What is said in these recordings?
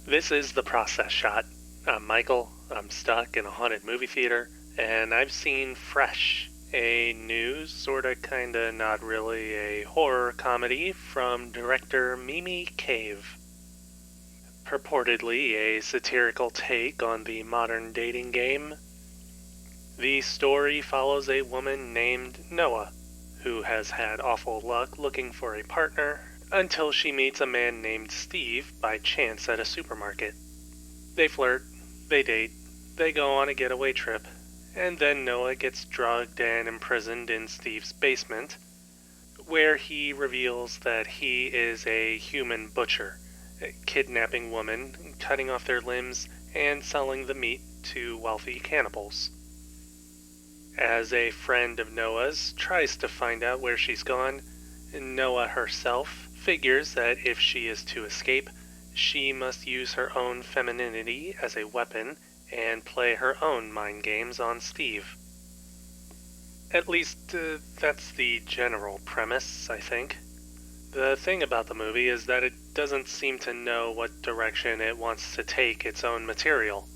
This is The Process Shot. I'm Michael. I'm stuck in a haunted movie theater, and I've seen Fresh, a new, sorta, kinda, not really a horror comedy from director Mimi Cave. Purportedly a satirical take on the modern dating game, the story follows a woman named Noah, who has had awful luck looking for a partner until she meets a man named Steve by chance at a supermarket. They flirt, they date, they go on a getaway trip, and then Noah gets drugged and imprisoned in Steve's basement, where he reveals that he is a human butcher, kidnapping women, cutting off their limbs, and selling the meat to wealthy cannibals. As a friend of Noah's tries to find out where she's gone, Noah herself figures that if she is to escape, she must use her own femininity as a weapon and play her own mind games on Steve. At least, that's the general premise, I think. The thing about the movie is that it doesn't seem to know what direction it wants to take its own material.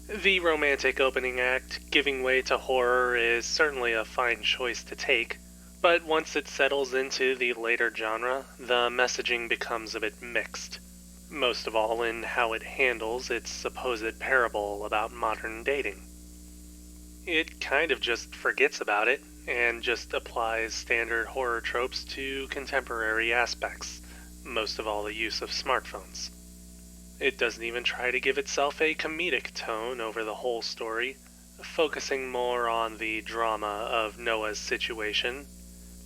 The romantic opening act, giving way to horror, is certainly a fine choice to take, but once it settles into the later genre, the messaging becomes a bit mixed, most of all in how it handles its supposed parable about modern dating. It kind of just forgets about it, and just applies standard horror tropes to contemporary aspects, most of all the use of smartphones. It doesn't even try to give itself a comedic tone over the whole story, focusing more on the drama of Noah's situation,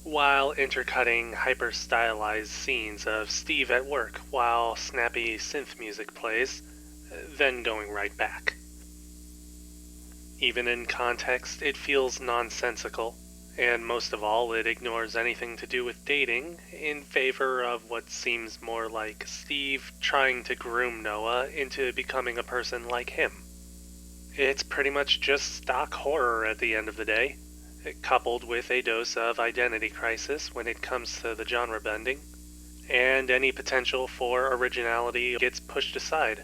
while intercutting hyper-stylized scenes of Steve at work while snappy synth music plays, then going right back. Even in context, it feels nonsensical, and most of all, it ignores anything to do with dating in favor of what seems more like Steve trying to groom Noah into becoming a person like him. It's pretty much just stock horror at the end of the day, coupled with a dose of identity crisis when it comes to the genre bending, and any potential for originality gets pushed aside,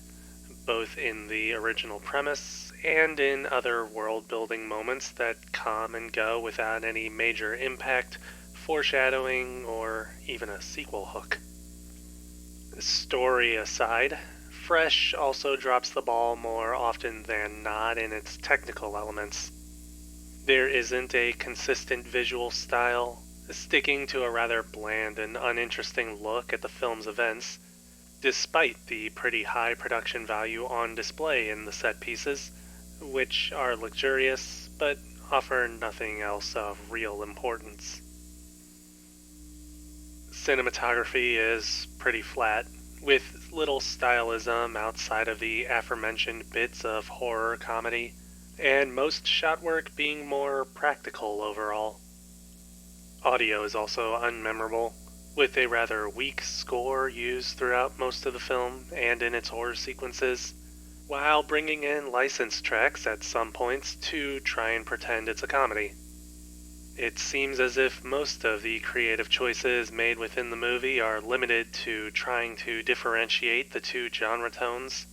both in the original premise and in other world-building moments that come and go without any major impact, foreshadowing, or even a sequel hook. Story aside, Fresh also drops the ball more often than not in its technical elements. There isn't a consistent visual style, sticking to a rather bland and uninteresting look at the film's events, despite the pretty high production value on display in the set pieces, which are luxurious but offer nothing else of real importance. Cinematography is pretty flat, with little stylism outside of the aforementioned bits of horror comedy, and most shot work being more practical overall. Audio is also unmemorable, with a rather weak score used throughout most of the film and in its horror sequences, while bringing in licensed tracks at some points to try and pretend it's a comedy. It seems as if most of the creative choices made within the movie are limited to trying to differentiate the two genre tones,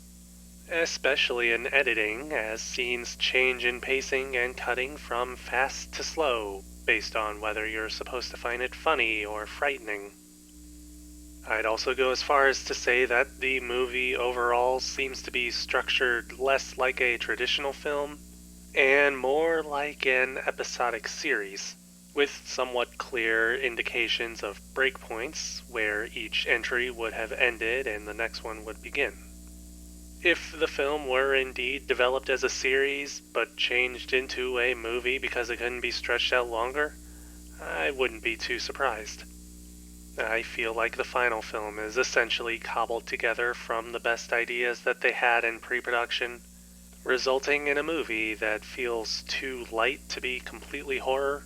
especially in editing, as scenes change in pacing and cutting from fast to slow based on whether you're supposed to find it funny or frightening. I'd also go as far as to say that the movie overall seems to be structured less like a traditional film and more like an episodic series, with somewhat clear indications of breakpoints where each entry would have ended and the next one would begin. If the film were indeed developed as a series but changed into a movie because it couldn't be stretched out longer, I wouldn't be too surprised. I feel like the final film is essentially cobbled together from the best ideas that they had in pre-production, resulting in a movie that feels too light to be completely horror,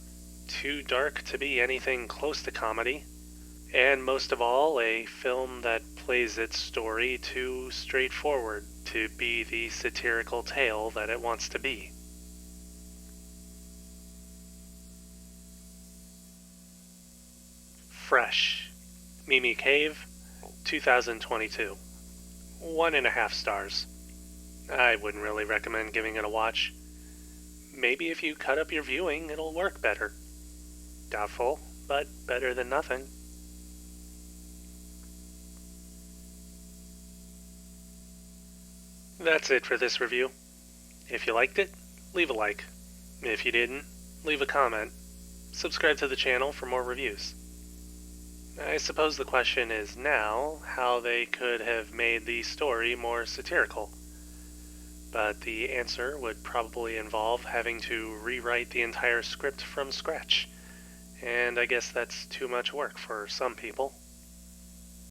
too dark to be anything close to comedy, and most of all, a film that plays its story too straightforward to be the satirical tale that it wants to be. Fresh, Mimi Cave, 2022. 1.5 stars. I wouldn't really recommend giving it a watch. Maybe if you cut up your viewing, it'll work better. Doubtful, but better than nothing. That's it for this review. If you liked it, leave a like. If you didn't, leave a comment. Subscribe to the channel for more reviews. I suppose the question is now how they could have made the story more satirical. But the answer would probably involve having to rewrite the entire script from scratch. And I guess that's too much work for some people.